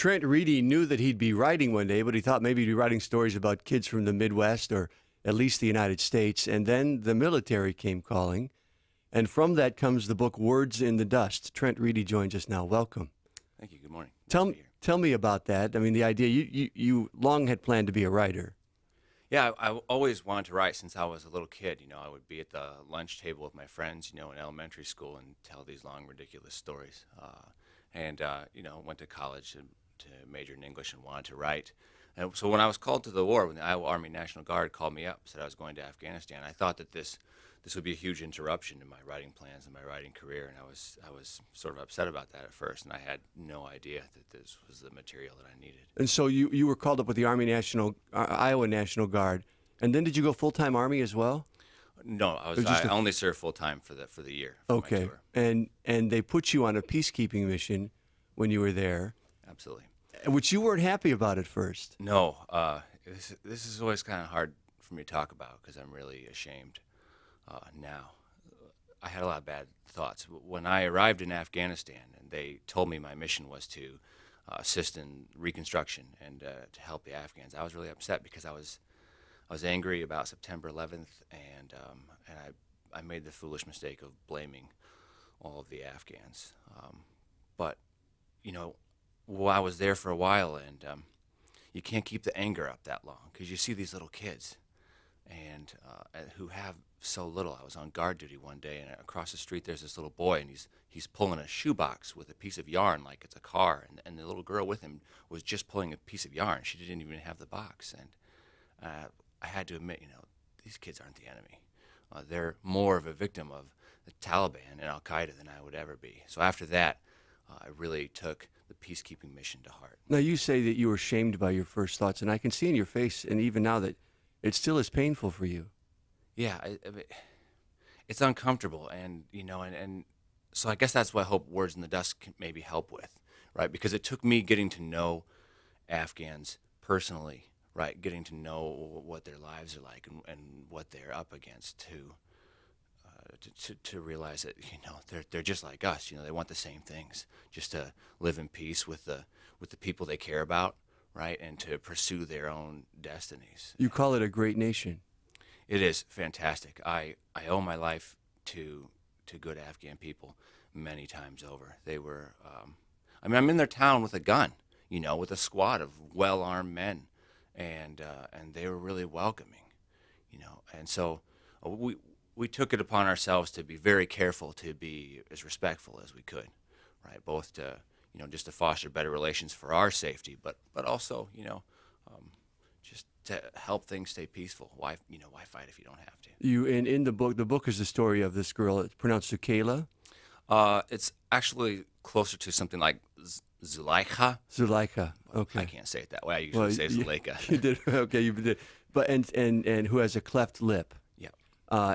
Trent Reedy knew that he'd be writing one day, but he thought maybe he'd be writing stories about kids from the Midwest or at least the United States. And then the military came calling. And from that comes the book Words in the Dust. Trent Reedy joins us now. Welcome. Thank you. Good morning. Tell me about that. I mean, the idea, you long had planned to be a writer. Yeah, I always wanted to write since I was a little kid. You know, I would be at the lunch table with my friends, you know, in elementary school and tell these long, ridiculous stories. You know, went to college to major in English and wanted to write. And so when I was called to the war, when the Iowa Army National Guard called me up, said I was going to Afghanistan, I thought that this would be a huge interruption in my writing plans and my writing career, and I was sort of upset about that at first, and I had no idea that this was the material that I needed. And so you were called up with the Iowa National Guard, and then did you go full-time Army as well? No, I only served full-time for the year. For okay, my tour. and they put you on a peacekeeping mission when you were there. Absolutely. Which you weren't happy about at first. No, this is always kind of hard for me to talk about because I'm really ashamed now. I had a lot of bad thoughts. When I arrived in Afghanistan and they told me my mission was to assist in reconstruction and to help the Afghans, I was really upset because I was angry about September 11th, and I made the foolish mistake of blaming all of the Afghans. But, you know, I was there for a while, and you can't keep the anger up that long because you see these little kids and who have so little. I was on guard duty one day, and across the street there's this little boy, and he's pulling a shoebox with a piece of yarn like it's a car, and the little girl with him was just pulling a piece of yarn. She didn't even have the box, and I had to admit, you know, these kids aren't the enemy. They're more of a victim of the Taliban and Al-Qaeda than I would ever be. So after that, I really took the peacekeeping mission to heart. Now, you say that you were shamed by your first thoughts, and I can see in your face, and even now, that it still is painful for you. Yeah, I mean, it's uncomfortable, and you know, and so I guess that's what I hope Words in the Dust can maybe help with, right? Because it took me getting to know Afghans personally, right? Getting to know what their lives are like and what they're up against to realize that, you know, they're just like us. You know, they want the same things, just to live in peace with the people they care about, right, and to pursue their own destinies. You call it a great nation. It is fantastic. I owe my life to good Afghan people many times over. They were, I mean, I'm in their town with a gun, you know, with a squad of well-armed men, and they were really welcoming, you know. And so we took it upon ourselves to be very careful to be as respectful as we could, right? Both to, you know, just to foster better relations for our safety, but also, you know, just to help things stay peaceful. Why fight if you don't have to? You in the book is the story of this girl. It's pronounced Zukaila. It's actually closer to something like Zuleika. Zuleika. Okay. I can't say it that way. I usually say Zuleika. You did. Okay, you did. But and who has a cleft lip. Yeah.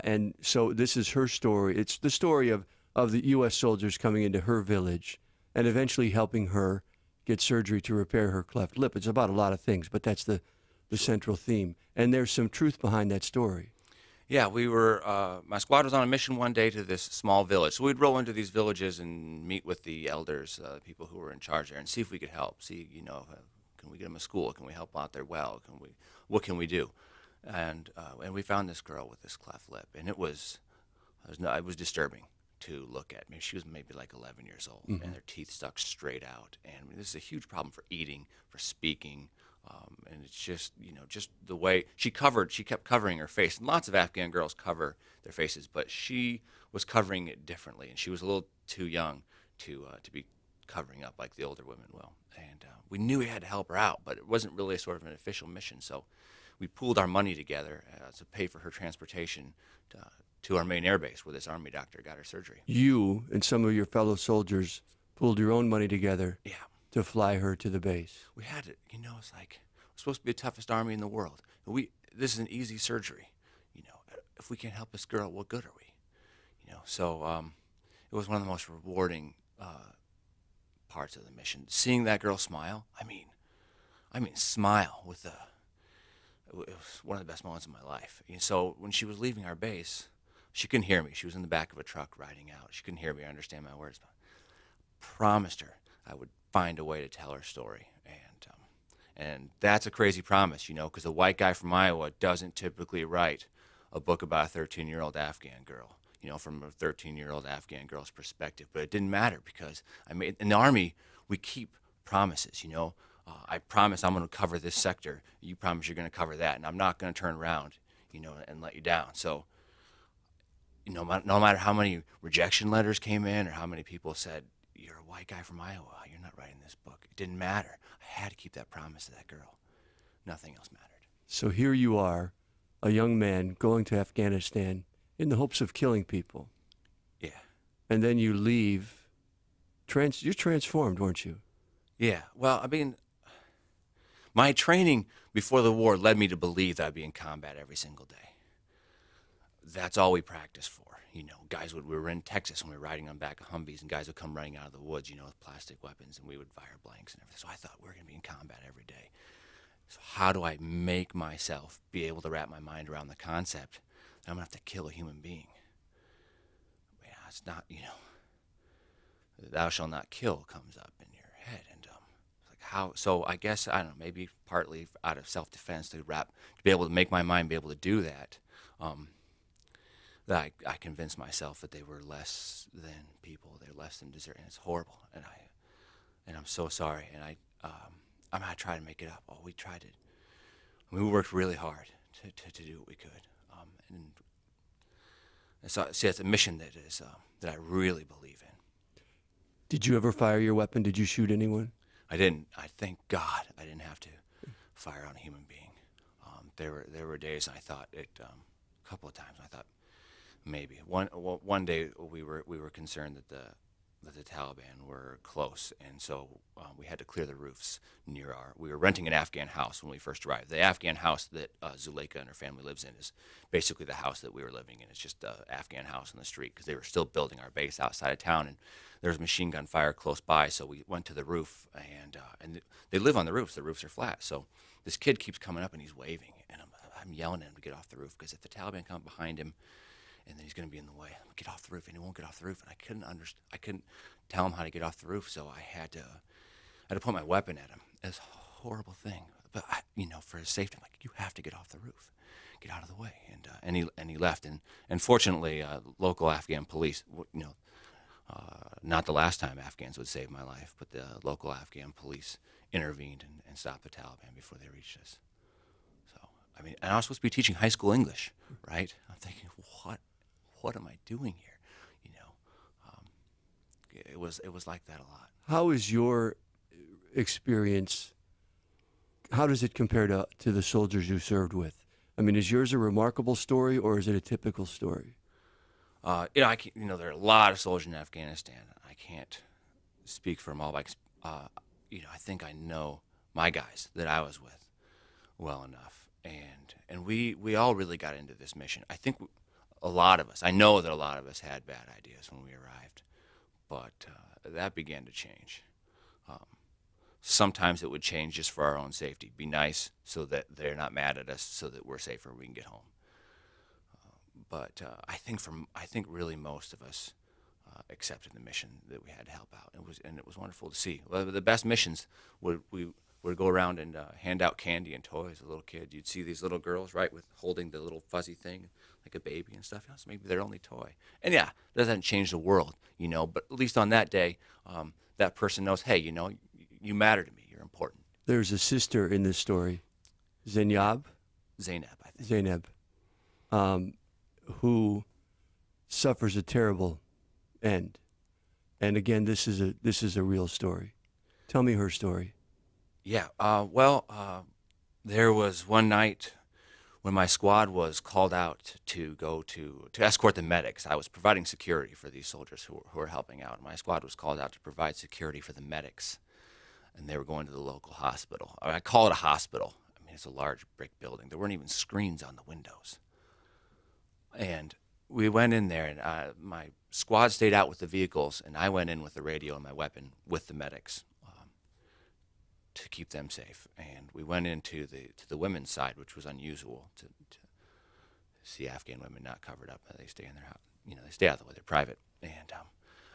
And so this is her story. It's the story of the U.S. soldiers coming into her village and eventually helping her get surgery to repair her cleft lip. It's about a lot of things, but that's the central theme. And there's some truth behind that story. Yeah, we were, my squad was on a mission one day to this small village. So we'd roll into these villages and meet with the elders, people who were in charge there, and see if we could help. See, you know, can we get them a school? Can we help out their well? What can we do? And we found this girl with this cleft lip, and it was disturbing to look at. I mean, she was maybe like 11 years old, mm-hmm. and her teeth stuck straight out. And this is a huge problem for eating, for speaking. And it's just, you know, just the way she kept covering her face. And lots of Afghan girls cover their faces, but she was covering it differently, and she was a little too young to be covering up like the older women will. And we knew we had to help her out, but it wasn't really a sort of an official mission. So we pooled our money together to pay for her transportation to our main air base, where this Army doctor got her surgery. You and some of your fellow soldiers pooled your own money together. Yeah. To fly her to the base. We had to, you know, it's like, we're supposed to be the toughest army in the world. This is an easy surgery. You know, if we can't help this girl, what good are we? You know, so it was one of the most rewarding parts of the mission. Seeing that girl smile, I mean, smile with it was one of the best moments of my life. And so when she was leaving our base, she couldn't hear me. She was in the back of a truck riding out. She couldn't hear me or understand my words. But promised her I would find a way to tell her story, And that's a crazy promise, you know, because a white guy from Iowa doesn't typically write a book about a 13-year-old Afghan girl, you know, from a 13-year-old Afghan girl's perspective. But it didn't matter because in the Army, we keep promises, you know. I promise I'm going to cover this sector. You promise you're going to cover that. And I'm not going to turn around, you know, and let you down. So, you know, no matter how many rejection letters came in or how many people said, you're a white guy from Iowa, you're not writing this book. It didn't matter. I had to keep that promise to that girl. Nothing else mattered. So here you are, a young man going to Afghanistan in the hopes of killing people. Yeah. And then you leave. You're transformed, weren't you? Yeah. Well, I mean, my training before the war led me to believe that I'd be in combat every single day. That's all we practiced for. You know, we were in Texas and we were riding on back of Humvees, and guys would come running out of the woods, you know, with plastic weapons, and we would fire blanks and everything. So I thought, we're going to be in combat every day. So how do I make myself be able to wrap my mind around the concept that I'm going to have to kill a human being? Yeah, it's not, you know, thou shalt not kill comes up in your head. And like how, so I guess, I don't know, maybe partly out of self-defense to be able to make my mind be able to do that. That I convinced myself that they were less than people, they're less than desert, and it's horrible. And I'm so sorry. And I'm gonna try to make it up. Oh, we tried it. I mean, we worked really hard to do what we could. And so, see, it's a mission that I really believe in. Did you ever fire your weapon? Did you shoot anyone? I didn't. I thank God I didn't have to fire on a human being. There were days I thought it. A couple of times I thought. Maybe one day we were concerned that the Taliban were close, and so we had to clear the roofs near we were renting an Afghan house when we first arrived. The Afghan house that Zuleika and her family lives in is basically the house that we were living in. It's just an Afghan house on the street because they were still building our base outside of town, and there was machine gun fire close by. So we went to the roof, and they live on the roofs. The roofs are flat. So this kid keeps coming up and he's waving, and I'm yelling at him to get off the roof because if the Taliban come behind him, and then he's going to be in the way. Get off the roof, and he won't get off the roof. And I couldn't tell him how to get off the roof, so I had to put my weapon at him. It's a horrible thing, but you know, for his safety, I'm like, you have to get off the roof, get out of the way. And he left. And fortunately, local Afghan police, you know, not the last time Afghans would save my life, but the local Afghan police intervened and stopped the Taliban before they reached us. So I mean, and I was supposed to be teaching high school English, right? I'm thinking, what am I doing here? You know, it was like that a lot. How is your experience? How does it compare to the soldiers you served with? I mean, is yours a remarkable story, or is it a typical story? You know, there are a lot of soldiers in Afghanistan. I can't speak for them all, but you know, I think I know my guys that I was with well enough, and we all really got into this mission. I think. A lot of us, I know that a lot of us had bad ideas when we arrived, but that began to change. Sometimes it would change just for our own safety, be nice so that they're not mad at us, so that we're safer and we can get home. But I think really most of us accepted the mission that we had to help out. It was wonderful to see. Well, the best missions we would go around and hand out candy and toys. As a little kid, you'd see these little girls, right, with holding the little fuzzy thing like a baby and stuff. You know, so maybe their only toy. And yeah, that doesn't change the world, you know. But at least on that day, that person knows, hey, you know, you matter to me. You're important. There's a sister in this story, Zainab, I think. Who suffers a terrible end. And again, this is a real story. Tell me her story. Yeah. There was one night when my squad was called out to go to escort the medics. I was providing security for these soldiers who were helping out. My squad was called out to provide security for the medics, and they were going to the local hospital. I call it a hospital. I mean, it's a large brick building. There weren't even screens on the windows. And we went in there, and my squad stayed out with the vehicles, and I went in with the radio and my weapon with the medics to keep them safe. And we went into the women's side, which was unusual to see Afghan women not covered up. They stay in their house, you know, they stay out of the way. They're private. And I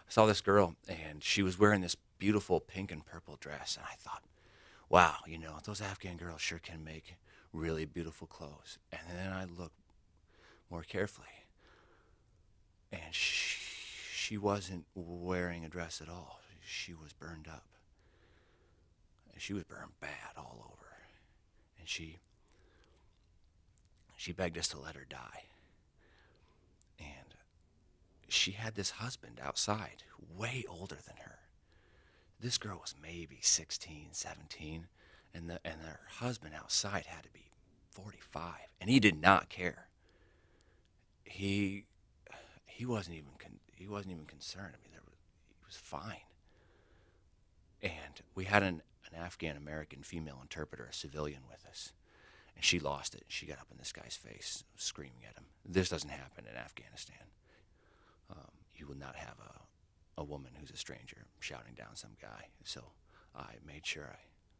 saw this girl, and she was wearing this beautiful pink and purple dress, and I thought, wow, those Afghan girls sure can make really beautiful clothes. And then I looked more carefully, and she wasn't wearing a dress at all. She was burned up. And she was burned bad all over. And she begged us to let her die. And she had this husband outside, way older than her. This girl was maybe 16, 17, and her husband outside had to be 45, and he did not care. He wasn't even concerned. I mean, he was fine. And we had an Afghan American female interpreter, a civilian, with us, and she lost it. She got up in this guy's face, screaming at him. This doesn't happen in Afghanistan. You will not have a woman who's a stranger shouting down some guy. So I made sure I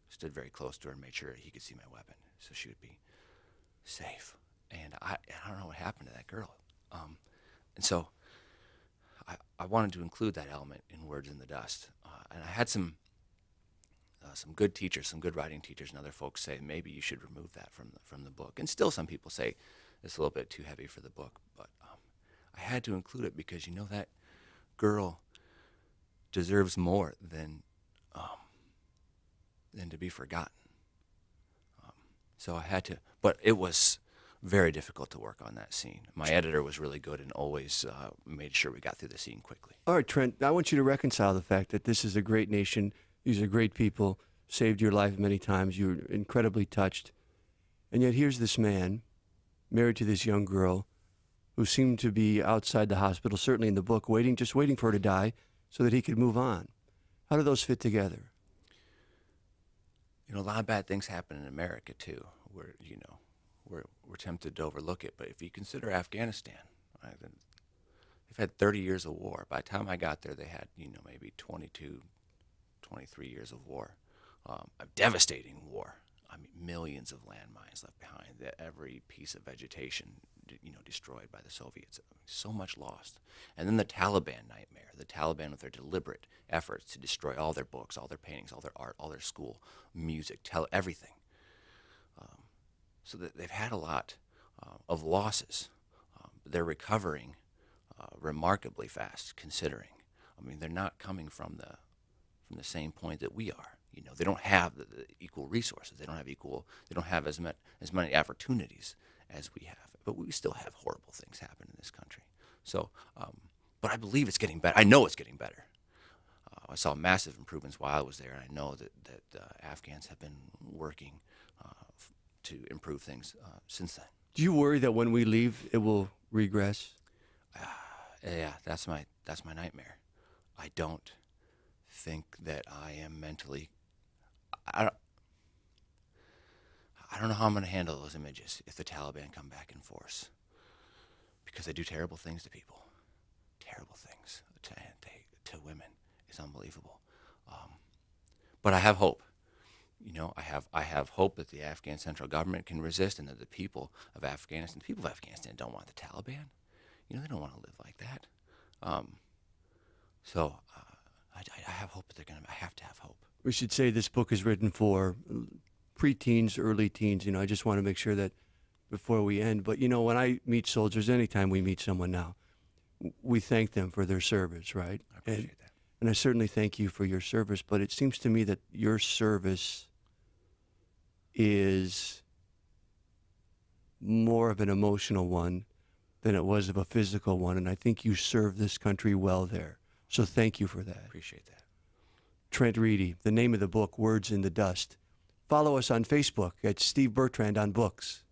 stood very close to her and made sure he could see my weapon, so she would be safe. And I don't know what happened to that girl. And so I wanted to include that element in Words in the Dust. And I had some good teachers, some good writing teachers, and other folks say maybe you should remove that from the book. And still some people say it's a little bit too heavy for the book. But I had to include it because that girl deserves more than to be forgotten. So I had to, but it was very difficult to work on that scene. My editor was really good and always made sure we got through the scene quickly. All right, Trent, I want you to reconcile the fact that this is a great nation. These are great people, saved your life many times. You're incredibly touched. And yet here's this man, married to this young girl, who seemed to be outside the hospital, certainly in the book, just waiting for her to die so that he could move on. How do those fit together? A lot of bad things happen in America, too, where, we're tempted to overlook it. But if you consider Afghanistan, right, they've had 30 years of war. By the time I got there, they had, maybe 22, 23 years of war, a devastating war. I mean, millions of landmines left behind, every piece of vegetation, destroyed by the Soviets. So much lost. And then the Taliban nightmare, the Taliban with their deliberate efforts to destroy all their books, all their paintings, all their art, all their school, music, everything. So that they've had a lot of losses. They're recovering remarkably fast, considering. I mean, they're not coming from the same point that we are. They don't have the equal resources. They don't have as many opportunities as we have. But we still have horrible things happen in this country. So, but I believe it's getting better. I know it's getting better. I saw massive improvements while I was there, and I know that Afghans have been working to improve things since then. Do you worry that when we leave, it will regress? Yeah, that's my nightmare. I don't think that I am mentally. I don't know how I'm going to handle those images if the Taliban come back in force, because they do terrible things to people. Terrible things to women. It's unbelievable. But I have hope. I have hope that the Afghan central government can resist, and that the people of Afghanistan don't want the Taliban. They don't want to live like that. So I have hope that I have to have hope. We should say this book is written for preteens, early teens. I just want to make sure that before we end. But, when I meet soldiers, anytime we meet someone now, we thank them for their service, right? I appreciate that. And I certainly thank you for your service. But it seems to me that your service is more of an emotional one than it was of a physical one. And I think you serve this country well there. So thank you for that. I appreciate that. Trent Reedy, the name of the book, Words in the Dust. Follow us on Facebook at Steve Bertrand on Books.